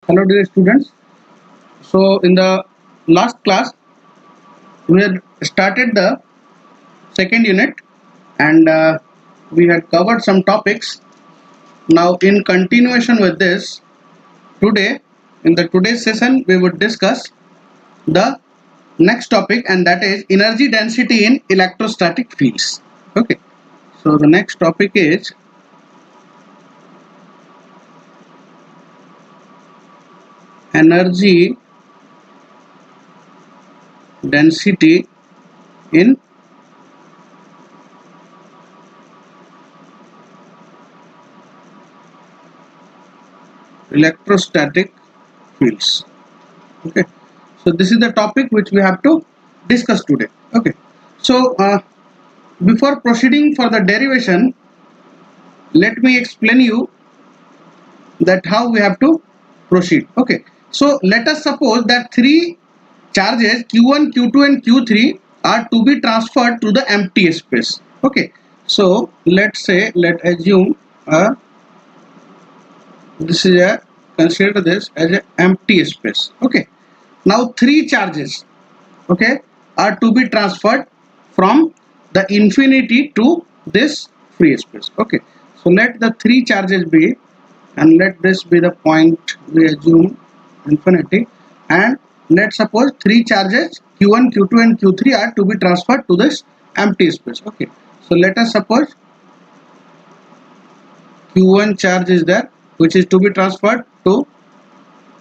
Hello dear students. So in the last class we had started the second unit and we had covered some topics. Now in continuation with this, today in the today's session we would discuss the next topic, and that is energy density in electrostatic fields. Okay. So the next topic is energy density in electrostatic fields. Okay, so this is the topic which we have to discuss today. Okay, so before proceeding for the derivation, let me explain you that how we have to proceed. Okay, so let us suppose that three charges q1, q2 and q3 are to be transferred to the empty space. Okay, so let's assume this is a consider this as an empty space. Okay, now three charges, okay, are to be transferred from the infinity to this free space. Okay, so let the three charges be, and let this be the point we assume infinity, and let's suppose three charges q1, q2 and q3 are to be transferred to this empty space. Okay, so let us suppose q1 charge is there which is to be transferred to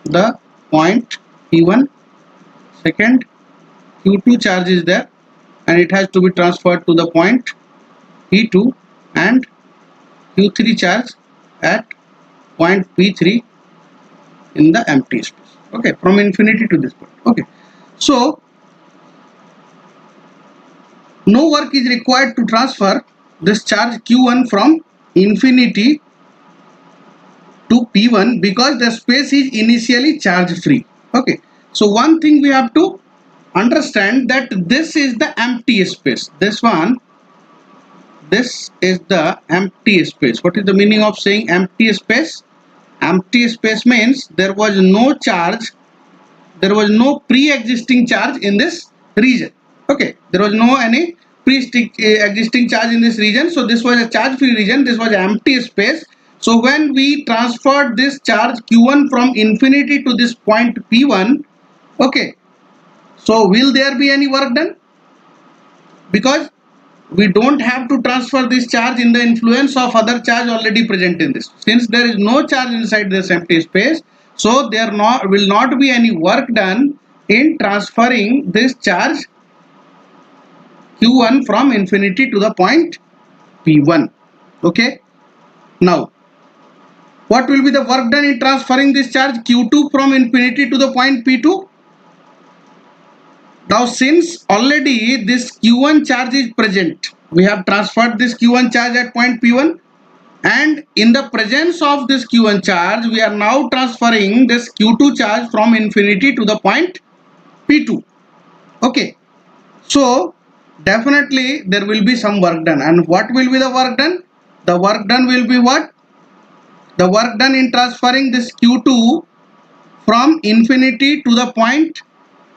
the point p1. Second, q2 charge is there and it has to be transferred to the point P2, and Q3 charge at point P3 in the empty space. Okay, from infinity to this point. Okay, so no work is required to transfer this charge Q1 from infinity to P1 because the space is initially charge free. Okay, so one thing we have to understand that this is the empty space. This is the empty space. What is the meaning of saying empty space? Empty space means there was no charge, there was no pre-existing charge in this region. Okay, there was no any pre-existing charge in this region, so this was a charge free region, this was an empty space. So when we transferred this charge q1 from infinity to this point p1, okay, so will there be any work done? Because we don't have to transfer this charge in the influence of other charge already present in this. Since there is no charge inside this empty space, so there will not be any work done in transferring this charge q1 from infinity to the point p1. Okay, now what will be the work done in transferring this charge q2 from infinity to the point p2? Now since already this q1 charge is present, we have transferred this q1 charge at point p1, and in the presence of this q1 charge we are now transferring this q2 charge from infinity to the point p2. Okay, so definitely there will be some work done, and what will be the work done? The work done will be what? The work done in transferring this q2 from infinity to the point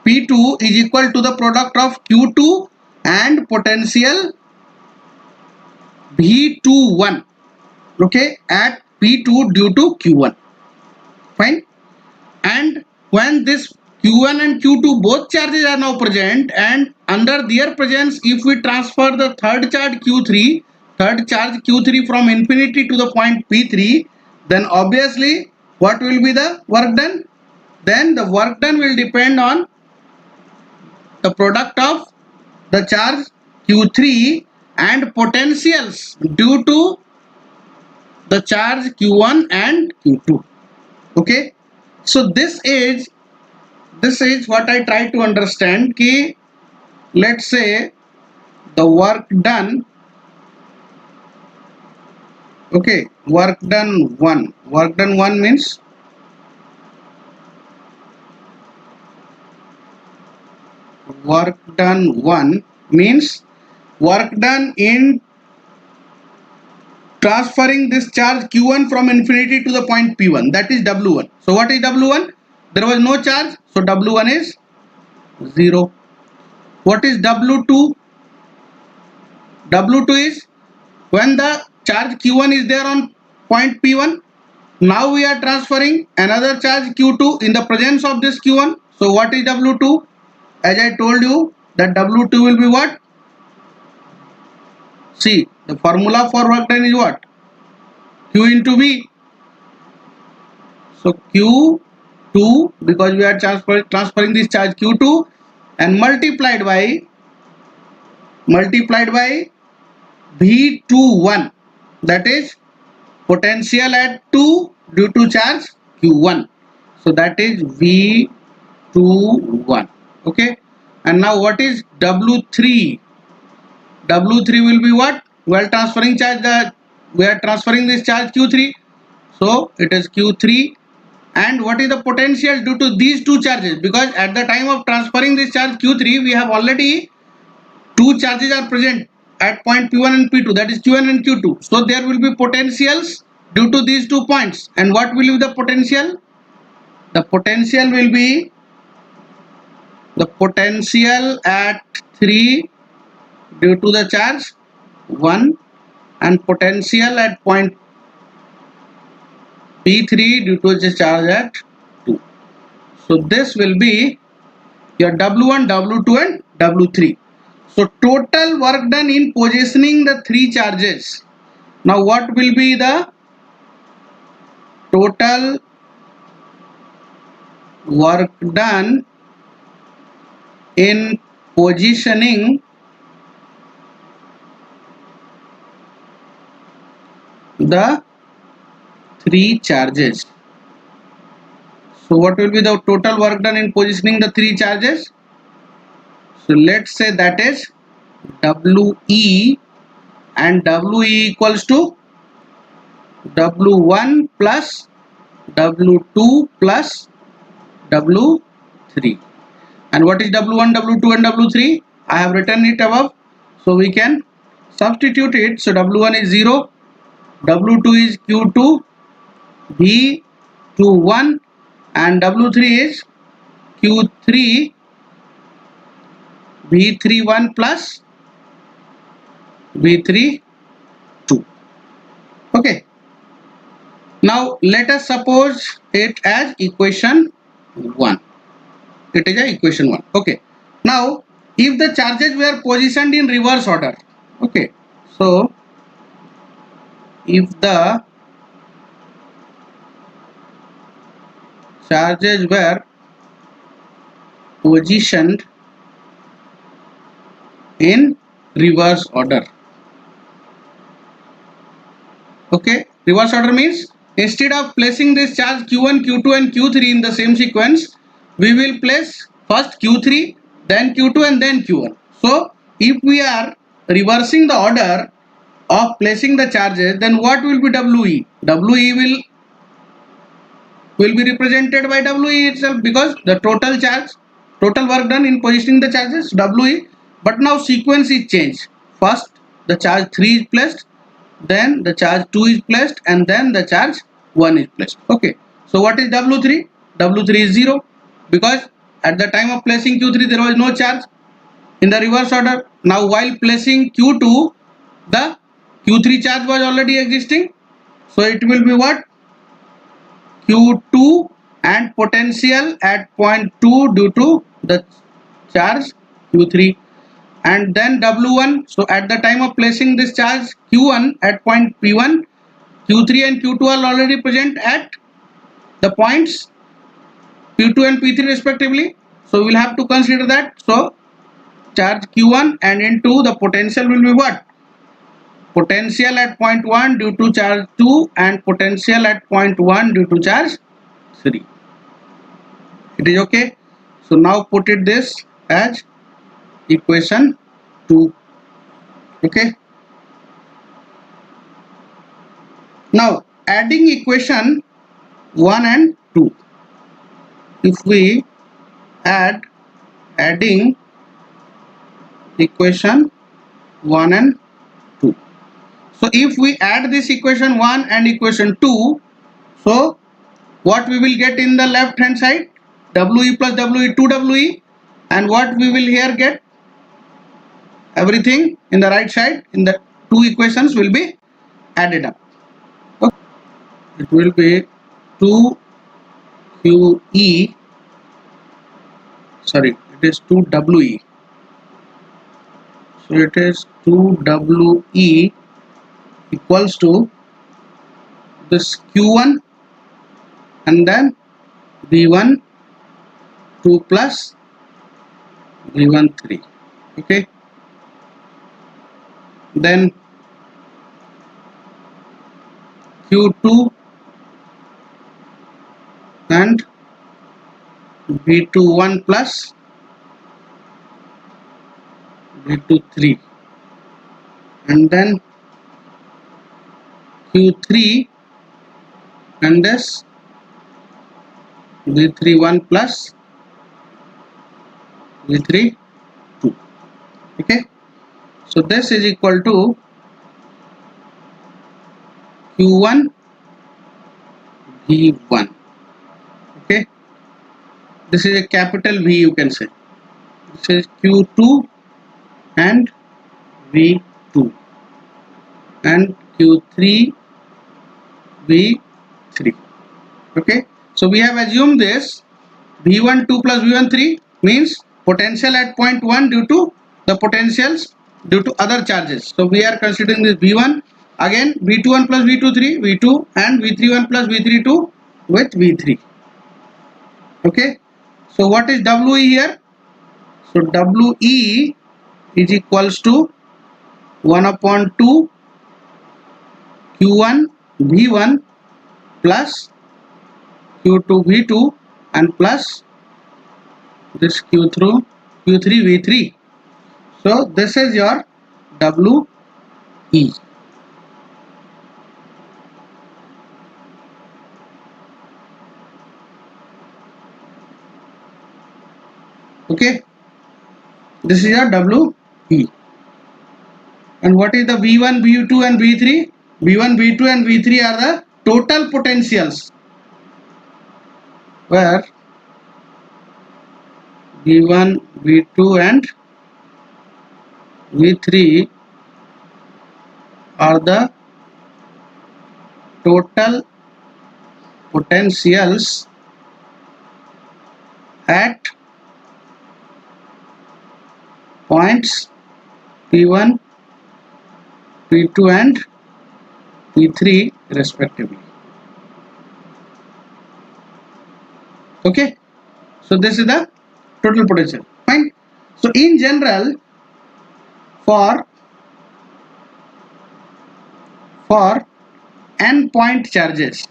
P2 is equal to the product of Q2 and potential V21, okay, at P2 due to Q1. Fine. And when this Q1 and Q2 both charges are now present, and under their presence if we transfer the third charge Q3 from infinity to the point P3, then obviously what will be the work done? Then the work done will depend on the product of the charge q3 and potentials due to the charge q1 and q2. Okay, so this is what I try to understand ki, let's say the work done, okay, work done 1 means work done 1 means work done in transferring this charge q1 from infinity to the point p1, that is w1. So what is w1? There was no charge, so w1 is 0. What is w2? w2 is when the charge q1 is there on point p1. Now we are transferring another charge q2 in the presence of this q1. So what is w2? As I told you that w2 will be what? See, the formula for work done is what? Q into V. So Q2, because we are transferring this charge Q2, and multiplied by V21, that is potential at 2 due to charge Q1. So that is V21. Okay. And now what is W3? W3 will be what? We are transferring this charge Q3. So it is Q3. And what is the potential due to these two charges? Because at the time of transferring this charge Q3, we have already two charges are present at point P1 and P2, that is Q1 and Q2. So there will be potentials due to these 2 points. And what will be the potential? The potential will be the potential at 3 due to the charge 1 and potential at point P3 due to the charge at 2. So this will be your W1, W2 and W3. So total work done in positioning the 3 charges. Now what will be the total work done in positioning the 3 charges? So what will be the total work done in positioning the 3 charges? So let's say that is WE, and WE equals to W1 plus W2 plus W3. And what is W1, W2 and W3? I have written it above, so we can substitute it. So W1 is 0, W2 is Q2, V21, and W3 is Q3, V31 plus V32. Okay. Now let us suppose it as equation 1. It is a equation 1. Okay. Now if the charges were positioned in reverse order. Okay. So if the charges were positioned in reverse order. Okay. Reverse order means instead of placing this charge Q1, Q2 and Q3 in the same sequence, we will place first Q3, then Q2 and then Q1. So if we are reversing the order of placing the charges, then what will be WE? WE will be represented by WE itself, because the total work done in positioning the charges WE. But now sequence is changed. First the charge 3 is placed, then the charge 2 is placed, and then the charge 1 is placed. Okay. So what is W3? W3 is 0, because at the time of placing Q3 there was no charge in the reverse order. Now while placing Q2, the Q3 charge was already existing. So it will be what? Q2 and potential at point 2 due to the charge Q3, and then W1. So at the time of placing this charge Q1 at point P1, Q3 and Q2 are already present at the points P2 and P3 respectively. So we will have to consider that. So charge Q1 and into the potential will be what? Potential at point 1 due to charge 2 and potential at point 1 due to charge 3. It is okay. So now put it this as equation 2. Okay. Now adding equation 1 and 2. If we adding equation 1 and 2. So if we add this equation 1 and equation 2, so what we will get in the left hand side? WE plus WE, 2WE, and what we will here get? Everything in the right side in the two equations will be added up. Okay. It will be 2QE, sorry, it is 2WE. So it is 2WE equals to this Q1 and then V1 2 plus V1 3. Okay. Then Q2 and V2 1 plus V2 3, and then Q3 and this V3 1 plus V3 2. Okay. So this is equal to Q1 V1. Okay. This is a capital V, you can say. This is Q2 and V2 and Q3 V3. Okay. So we have assumed this V1 2 plus V1 3 means potential at point 1 due to the potentials due to other charges. So we are considering this V1, again V21 plus V2 3, V2 and V31 plus V3 2 with V3. Okay. So what is WE here? So WE is equals to 1 upon 2 Q1 V1 plus Q2 V2 and plus this Q3 V3. So this is your WE. Okay, this is your WE. And what is the V1, V2 and V3? V1, V2 and V3 are the total potentials, where V1, V2 and V3 are the total potentials at points P1, P2 and P3 respectively. Okay, so this is the total potential. Fine. So in general, for n point charges,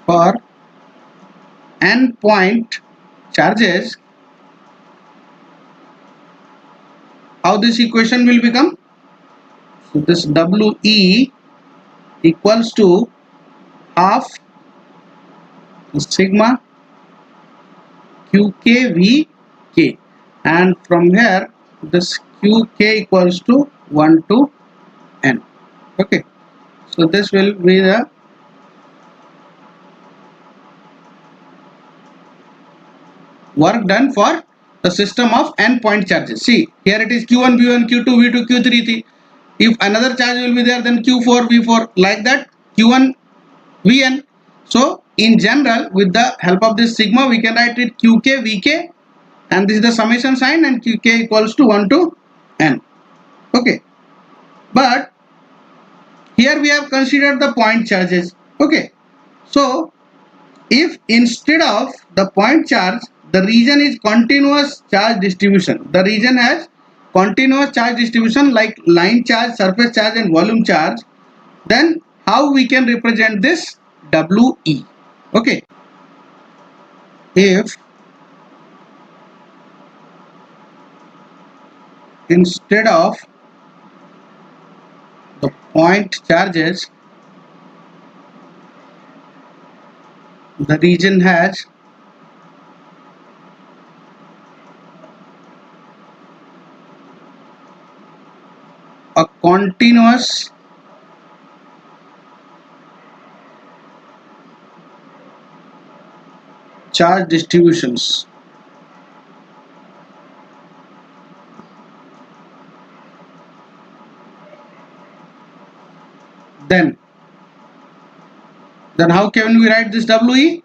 for n point charges, how this equation will become? So this WE equals to half sigma QKVK, and from here this QK equals to 1 to n. Okay, so this will be the work done for the system of n point charges. See, here it is Q1 V1 Q2 V2 Q3. If another charge will be there, then Q4 V4, like that, Q1 Vn. So in general, with the help of this sigma, we can write it Qk Vk, and this is the summation sign, and Qk equals to 1 to n. Okay, but here we have considered the point charges. Okay, so if instead of the point charge, the region is continuous charge distribution, the region has continuous charge distribution like line charge, surface charge and volume charge, then how we can represent this WE? Okay, if instead of the point charges, the region has a continuous charge distributions. Then how can we write this WE?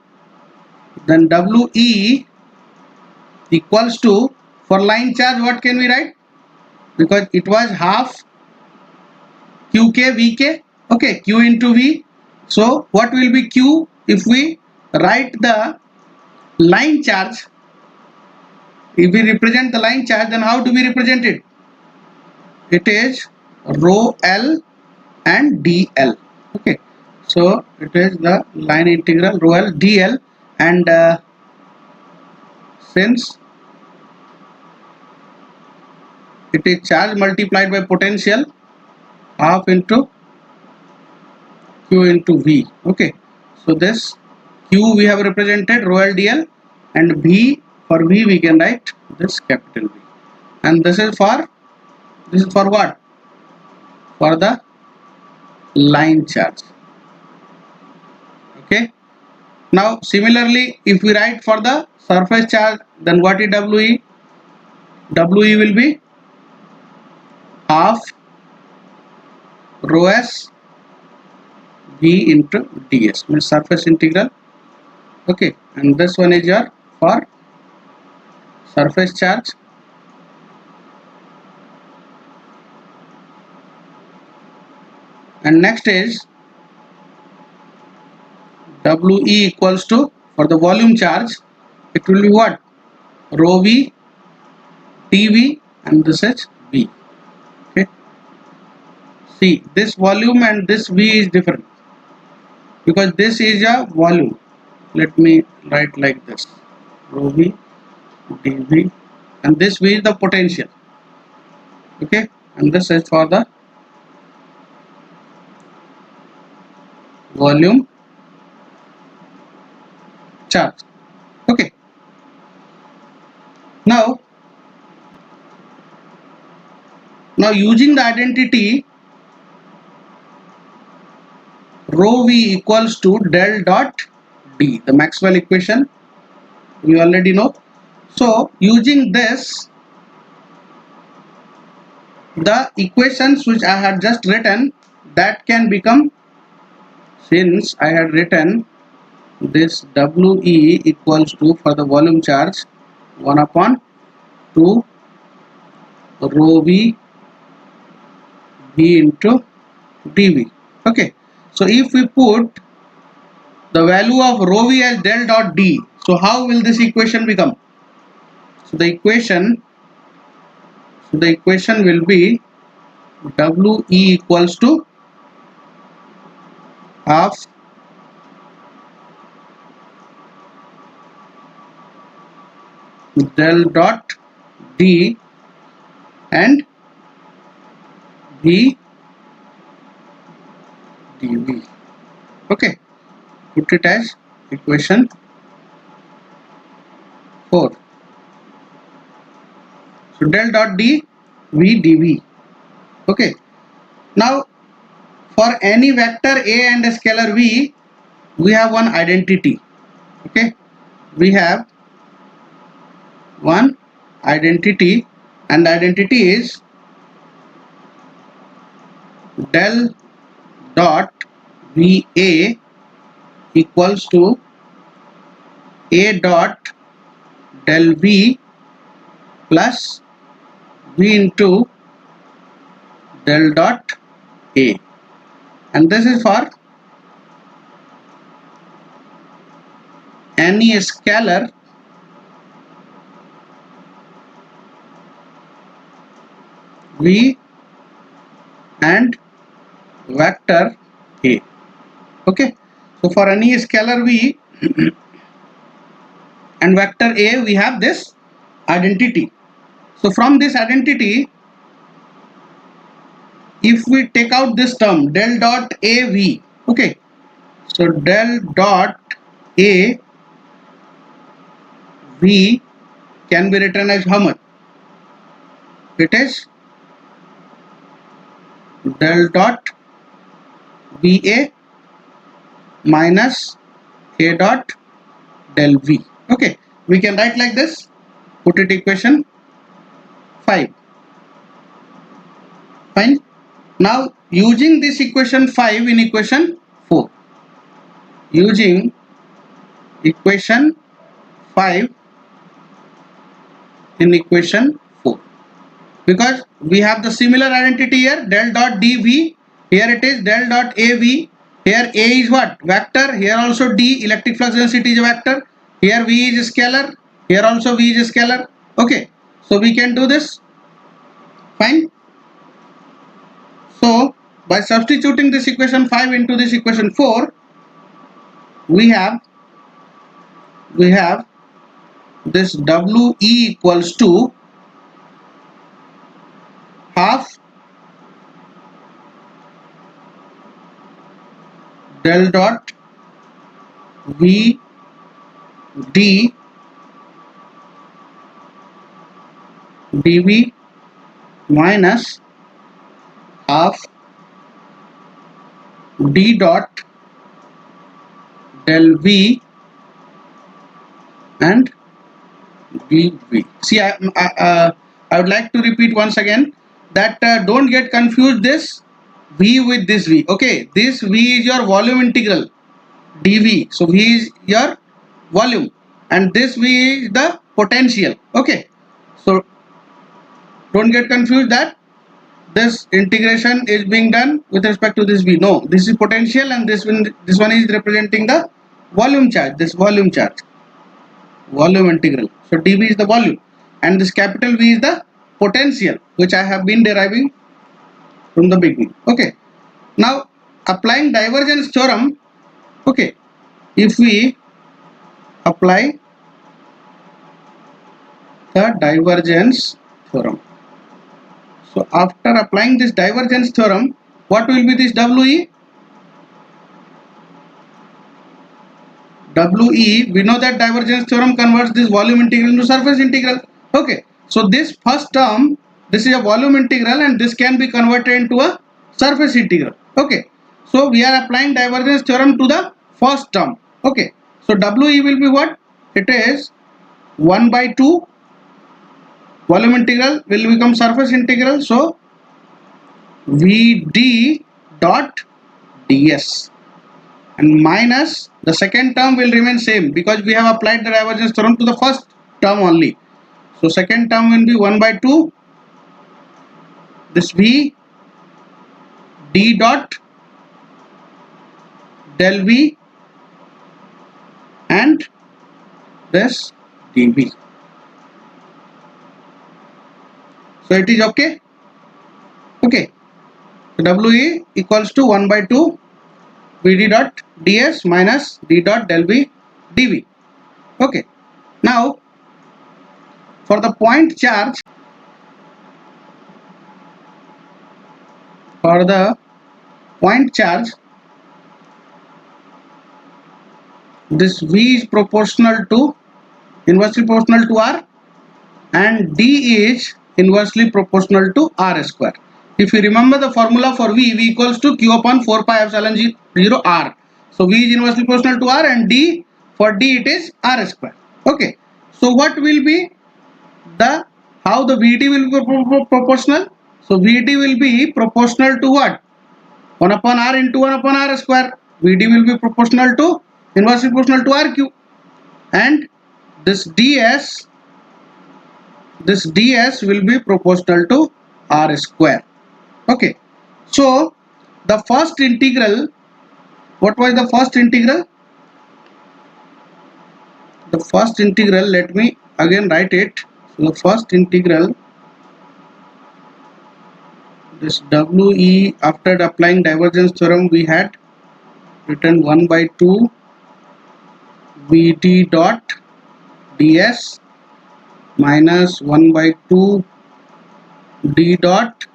Then WE equals to, for line charge what can we write? Because it was half QK VK, okay, Q into V. So what will be Q if we write the line charge? If we represent the line charge, then how do we represent it? It is rho L and dl. Okay, so it is the line integral rho L dl, and since it is charge multiplied by potential, half into Q into V. Okay, so this Q we have represented rho L dl, and V, for V we can write this capital V, and this is for what? For the line charge. Okay, now similarly if we write for the surface charge, then what is WE? WE will be half rho s V into ds, means surface integral. Okay, and this one is your for surface charge, and next is WE equals to, for the volume charge, it will be what? Rho V dV, and this is V. Okay, see, this volume and this V is different because this is a volume. Let me write like this: rho V dV, and this V is the potential. Okay, and this is for the volume charge. Okay, now using the identity rho V equals to del dot D, the Maxwell equation we already know. So using this, the equations which I had just written, that can become, since I had written this WE equals to, for the volume charge, 1 upon 2 rho V V into dV. Okay, so if we put the value of rho V as del dot D, so how will this equation become? So the equation will be WE equals to half del dot D and V dV. Okay, put it as equation 4. So del dot D V dV. Okay, now for any vector A and a scalar V, we have one identity. Okay, we have one identity, and the identity is del dot VA equals to A dot del V plus V into del dot A, and this is for any scalar V and vector A. Okay, so for any scalar V and vector A, we have this identity. So from this identity, if we take out this term del dot AV, okay, so del dot AV can be written as how much? It is del dot VA minus A dot del V. Okay, we can write like this, put it equation 5. Fine. Now using this equation 5 in equation 4, using equation 5 in equation 4, because we have the similar identity here, del dot dv, here it is del dot av, here a is what, vector, here also d, electric flux density is a vector, here v is a scalar, here also v is a scalar. Okay, so we can do this. Fine. So by substituting this equation 5 into this equation 4, we have this we equals to half del dot v d dv minus half d dot del v and dv. See, I would like to repeat once again that don't get confused this v with this v. Okay, this v is your volume integral dv, so v is your volume and this v is the potential. Okay, so don't get confused that this integration is being done with respect to this v. No, this is potential and this one is representing the volume charge, this volume charge, volume integral. So dv is the volume and this capital V is the potential, which I have been deriving from the beginning. Okay, now applying divergence theorem. Okay, if we apply the divergence theorem, so after applying this divergence theorem, what will be this we? We know that divergence theorem converts this volume integral into surface integral. Okay, so this first term, this is a volume integral and this can be converted into a surface integral. Okay, so we are applying divergence theorem to the first term. Okay, so we will be what? It is 1 by 2 volume integral will become surface integral. So Vd dot ds, and minus the second term will remain same because we have applied the divergence theorem to the first term only. So second term will be 1 by 2 this v d dot del v and this dv. So it is okay. Okay, so we equals to 1 by 2 vd dot ds minus d dot del v dv. Okay, now for the point charge, for the point charge, this v is proportional to, inversely proportional to r, and d is inversely proportional to r square. If you remember the formula for v equals to q upon 4 pi epsilon 0 r. So v is inversely proportional to r and d, for d it is r square. Okay, so what will be the, how the vd will be proportional? So vd will be proportional to what? 1 upon r into 1 upon r square. Vd will be proportional to, inversely proportional to rq, and this ds will be proportional to r square. Okay, so the first integral, what was the first integral? The first integral, let me again write it. So the first integral, this we, after applying divergence theorem, we had written 1 by 2 vd dot ds minus 1 by 2 d dot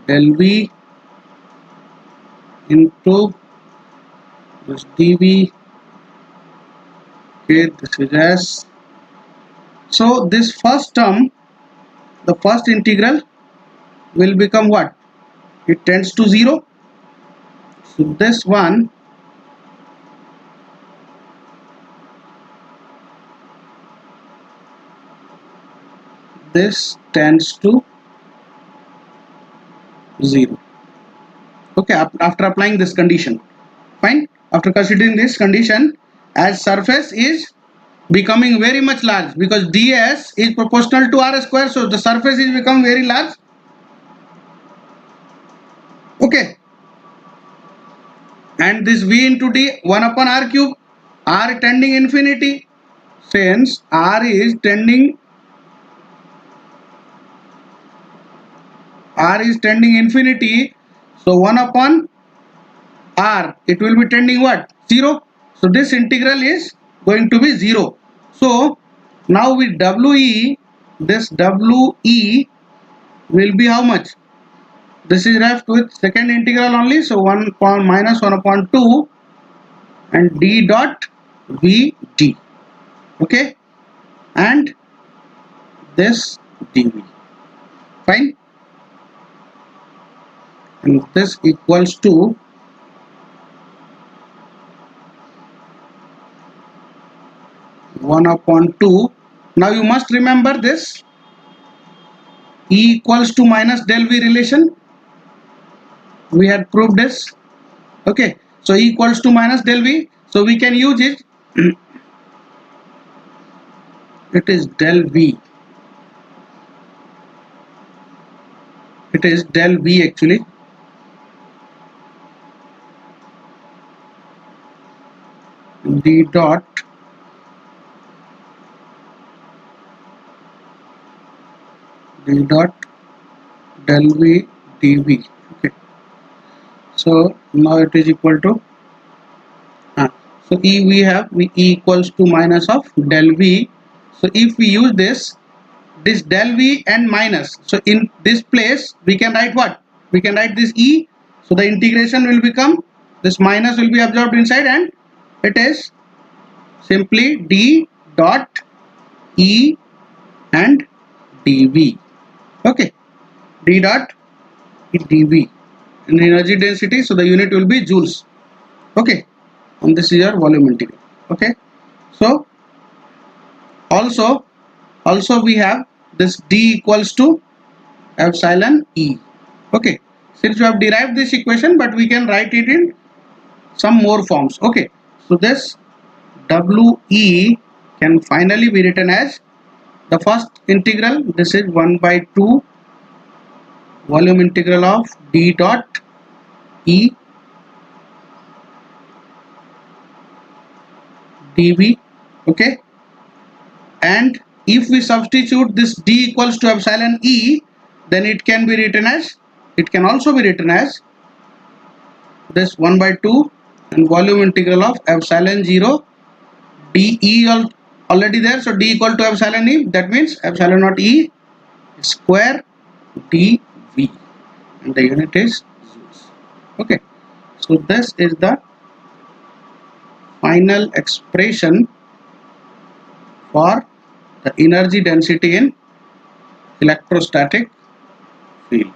del v into this dv. Okay, this is s. So this first term, the first integral will become what? It tends to 0. So this one this tends to 0. Okay, after applying this condition, fine. After considering this condition, as surface is becoming very much large because ds is proportional to r square, so the surface is become very large. Okay, and this v into d 1 upon r cube, r tending infinity, since r is tending infinity, so 1 upon r, it will be tending what? 0. So this integral is going to be 0. So now with we, this we will be how much? This is left with second integral only, so 1 upon minus 1 upon 2 and d dot vd. Okay, and this dv. Fine, and this equals to 1 upon 2. Now you must remember this E equals to minus del V relation. We had proved this. Okay, so E equals to minus del V. So we can use it. It is del V. It is del V actually. D dot del V dV. Okay. So now it is equal to so E we have E equals to minus of del V. So if we use this del V and minus, so in this place we can write what? We can write this E. So the integration will become, this minus will be absorbed inside and it is simply d dot E and dV. Okay, d dot dV in energy density, so the unit will be joules. Okay, and this is your volume integral. Okay, so also we have this d equals to epsilon E. Okay, since we have derived this equation, but we can write it in some more forms. Okay, so this we can finally be written as the first integral. This is 1 by 2 volume integral of d dot E dV. Okay, and if we substitute this d equals to epsilon E, then it can be written as, it can also be written as this 1 by 2 and volume integral of epsilon 0 dE already there, so d equal to epsilon E, that means epsilon naught E square dV, and the unit is joules. Okay, so this is the final expression for the energy density in electrostatic field.